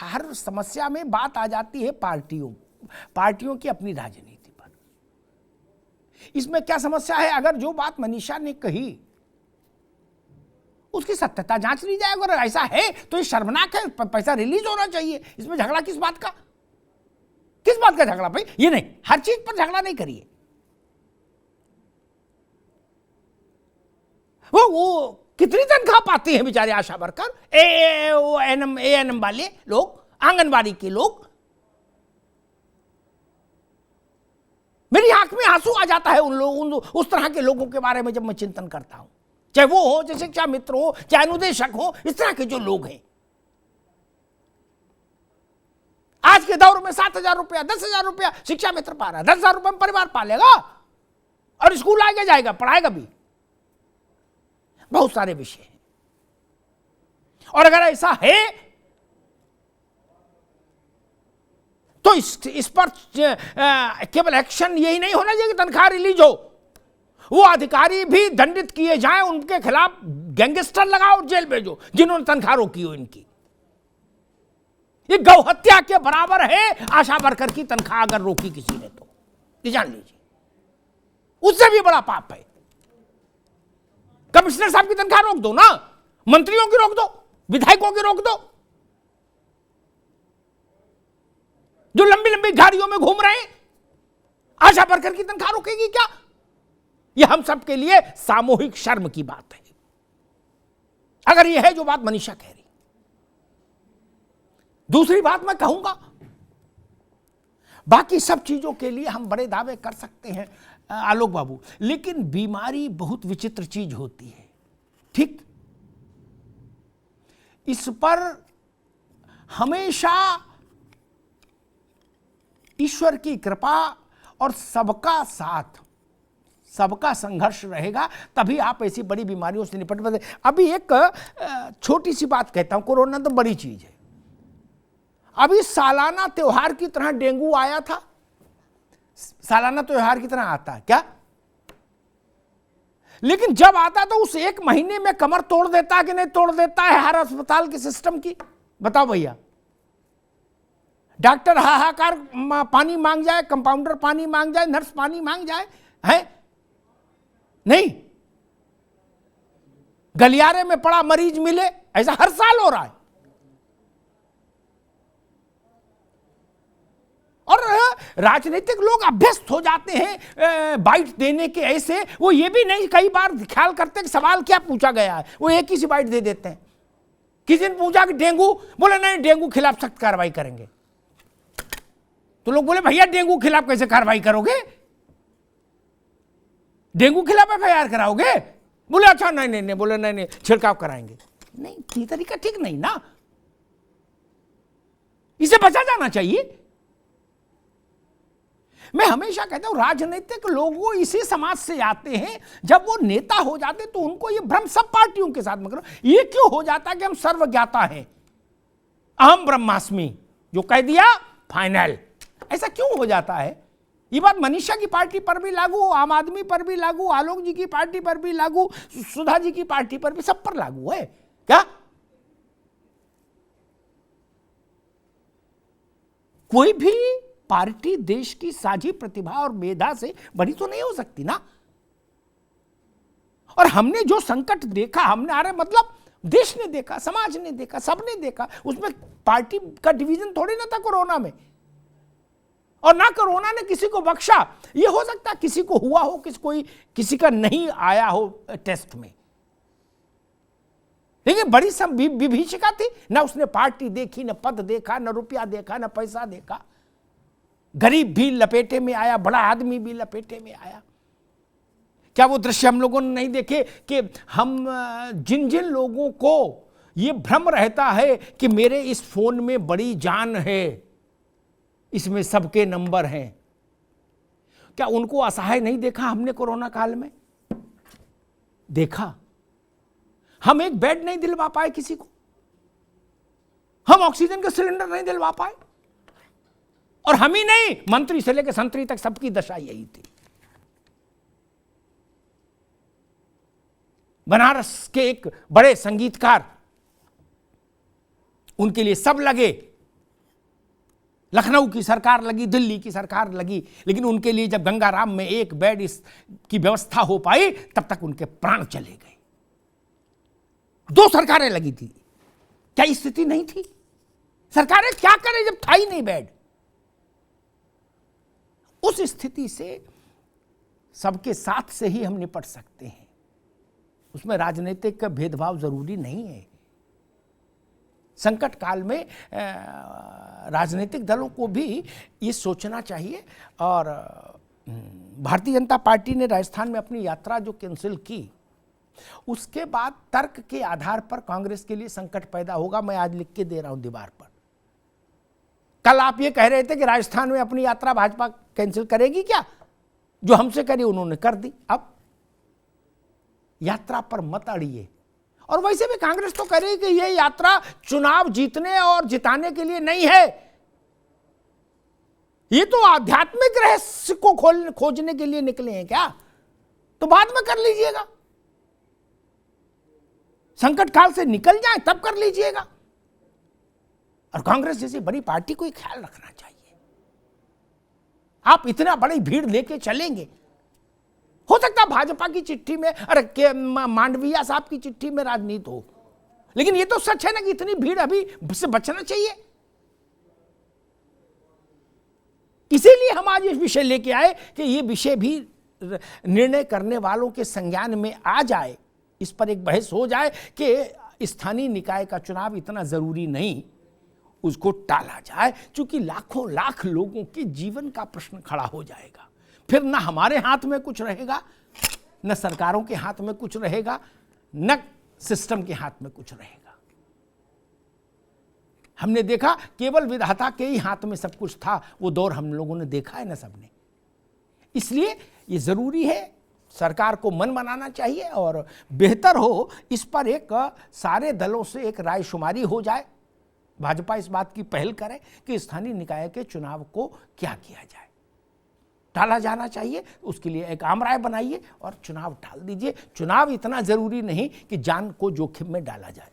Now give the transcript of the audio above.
हर समस्या में बात आ जाती है पार्टियों की अपनी राजनीति पर। इसमें क्या समस्या है? अगर जो बात मनीषा ने कही उसकी सत्यता जांच ली जाए, अगर ऐसा है तो ये शर्मनाक है, पैसा रिलीज होना चाहिए। इसमें झगड़ा किस बात का झगड़ा भाई? ये नहीं, हर चीज पर झगड़ा नहीं करिए। वो कितनी तनख्वाह पाती हैं बेचारे आशा वर्कर, एएनएम वाले लोग, आंगनबाड़ी के लोग। मेरी आंख में आंसू आ जाता है उस तरह के लोगों के बारे में जब मैं चिंतन करता हूं, चाहे वो हो, चाहे शिक्षा मित्र हो, चाहे अनुदेशक हो, इस तरह के जो लोग हैं। आज के दौर में 7,000 रुपया, 10,000 रुपया शिक्षा मित्र पा रहा है। 10,000 रुपये में परिवार पालेगा और स्कूल आगे जाएगा, पढ़ाएगा भी। बहुत सारे विषय हैं। और अगर ऐसा है तो इस पर केवल एक्शन यही नहीं होना चाहिए कि तनख्वाह रिलीज हो, वो अधिकारी भी दंडित किए जाएं, उनके खिलाफ गैंगस्टर लगाओ, जेल भेजो जिन्होंने तनख्वाह रोकी हो इनकी। ये गौहत्या के बराबर है आशा वर्कर की तनख्वाह अगर रोकी किसी ने तो, ये जान लीजिए, उससे भी बड़ा पाप है। कमिश्नर साहब की तनख्वाह रोक दो ना, मंत्रियों की रोक दो, विधायकों की रोक दो, जो लंबी लंबी गाड़ियों में घूम रहे हैं। आशा वर्कर की तनख्वाह रोकेगी क्या? यह हम सब के लिए सामूहिक शर्म की बात है, अगर यह है जो बात मनीषा कह रही। दूसरी बात मैं कहूंगा, बाकी सब चीजों के लिए हम बड़े दावे कर सकते हैं आलोक बाबू, लेकिन बीमारी बहुत विचित्र चीज होती है, ठीक? इस पर हमेशा ईश्वर की कृपा और सबका साथ, सबका संघर्ष रहेगा, तभी आप ऐसी बड़ी बीमारियों से निपट पाते। अभी एक छोटी सी बात कहता हूं, कोरोना तो बड़ी चीज है। अभी सालाना त्योहार की तरह डेंगू आया था, सालाना त्योहार की तरह आता है क्या? लेकिन जब आता तो उस एक महीने में कमर तोड़ देता है कि नहीं तोड़ देता है हर अस्पताल के सिस्टम की? बताओ भैया। डॉक्टर हाहाकार पानी मांग जाए, कंपाउंडर पानी मांग जाए, नर्स पानी मांग जाए, है नहीं? गलियारे में पड़ा मरीज मिले, ऐसा हर साल हो रहा है। और राजनीतिक लोग अभ्यस्त हो जाते हैं बाइट देने के, ऐसे वो ये भी नहीं कई बार ख्याल करते कि सवाल क्या पूछा गया है, वो एक ही सी बाइट दे देते हैं। किसी ने पूछा कि डेंगू, बोले नहीं डेंगू खिलाफ सख्त कार्रवाई करेंगे। तो लोग बोले भैया डेंगू खिलाफ कैसे कार्रवाई करोगे, डेंगू खिलाफ एफआईआर कराओगे? बोले अच्छा नहीं, बोले नहीं छिड़काव कराएंगे। नहीं, ये तरीका ठीक नहीं ना, इसे बचा जाना चाहिए। मैं हमेशा कहता हूं राजनीतिक लोग इसी समाज से आते हैं, जब वो नेता हो जाते तो उनको ये भ्रम सब पार्टियों के साथ में करो, ये क्यों हो जाता है कि हम सर्वज्ञाता हैं, अहम ब्रह्मास्मि, जो कह दिया फाइनल, ऐसा क्यों हो जाता है? ये बात मनीषा की पार्टी पर भी लागू, आम आदमी पर भी लागू, आलोक जी की पार्टी पर भी लागू, सुधा जी की पार्टी पर भी, सब पर लागू है क्या? कोई भी पार्टी देश की साझी प्रतिभा और मेधा से बड़ी तो नहीं हो सकती ना। और हमने जो संकट देखा, हमने अरे मतलब देश ने देखा, समाज ने देखा, सबने देखा, उसमें पार्टी का डिवीजन थोड़ी ना था कोरोना में। और ना कोरोना ने किसी को बख्शा। ये हो सकता किसी को हुआ हो, किसी का नहीं आया हो टेस्ट में, लेकिन बड़ी सब विभीषिका थी ना। उसने पार्टी देखी, न पद देखा, न रुपया देखा, न पैसा देखा। गरीब भी लपेटे में आया, बड़ा आदमी भी लपेटे में आया। क्या वो दृश्य हम लोगों ने नहीं देखे कि हम जिन जिन लोगों को ये भ्रम रहता है कि मेरे इस फोन में बड़ी जान है, इसमें सबके नंबर हैं, क्या उनको असहाय नहीं देखा हमने कोरोना काल में? देखा। हम एक बेड नहीं दिलवा पाए किसी को, हम ऑक्सीजन के सिलेंडर नहीं दिलवा पाए, और हम ही नहीं, मंत्री से लेकर संतरी तक सबकी दशा यही थी। बनारस के एक बड़े संगीतकार, उनके लिए सब लगे लखनऊ की सरकार लगी, दिल्ली की सरकार लगी, लेकिन उनके लिए जब गंगाराम में एक बेड की व्यवस्था हो पाई तब तक उनके प्राण चले गए। 2 सरकारें लगी थी, क्या स्थिति नहीं थी? सरकारें क्या करें जब था ही नहीं बेड। उस स्थिति से सबके साथ से ही हम निपट सकते हैं, उसमें राजनीतिक का भेदभाव जरूरी नहीं है। संकट काल में राजनीतिक दलों को भी ये सोचना चाहिए। और भारतीय जनता पार्टी ने राजस्थान में अपनी यात्रा जो कैंसिल की, उसके बाद तर्क के आधार पर कांग्रेस के लिए संकट पैदा होगा। मैं आज लिख के दे रहा हूं दीवार पर। कल आप ये कह रहे थे कि राजस्थान में अपनी यात्रा भाजपा कैंसिल करेगी क्या? जो हमसे करी उन्होंने कर दी। अब यात्रा पर मत अड़िए। और वैसे भी कांग्रेस तो कह रही कि यह यात्रा चुनाव जीतने और जिताने के लिए नहीं है, ये तो आध्यात्मिक रहस्य को खोजने के लिए निकले हैं क्या? तो बाद में कर लीजिएगा, संकट काल से निकल जाए तब कर लीजिएगा। और कांग्रेस जैसी बड़ी पार्टी को ख्याल रखना चाहिए। आप इतना बड़ी भीड़ लेके चलेंगे, हो सकता है भाजपा की चिट्ठी में, अरे मांडविया साहब की चिट्ठी में राजनीति हो, लेकिन ये तो सच है ना कि इतनी भीड़ अभी से बचना चाहिए। इसीलिए हम आज इस विषय लेके आए कि ये विषय भी निर्णय करने वालों के संज्ञान में आ जाए, इस पर एक बहस हो जाए कि स्थानीय निकाय का चुनाव इतना जरूरी नहीं, उसको टाला जाए, क्योंकि लाखों लाख लोगों के जीवन का प्रश्न खड़ा हो जाएगा। फिर न हमारे हाथ में कुछ रहेगा, न सरकारों के हाथ में कुछ रहेगा, न सिस्टम के हाथ में कुछ रहेगा। हमने देखा केवल विधाता के ही हाथ में सब कुछ था, वो दौर हम लोगों ने देखा है ना सबने। इसलिए ये जरूरी है, सरकार को मन बनाना चाहिए और बेहतर हो इस पर एक सारे दलों से एक रायशुमारी हो जाए। भाजपा इस बात की पहल करे कि स्थानीय निकाय के चुनाव को क्या किया जाए, टाला जाना चाहिए। उसके लिए एक आम राय बनाइए और चुनाव टाल दीजिए। चुनाव इतना जरूरी नहीं कि जान को जोखिम में डाला जाए।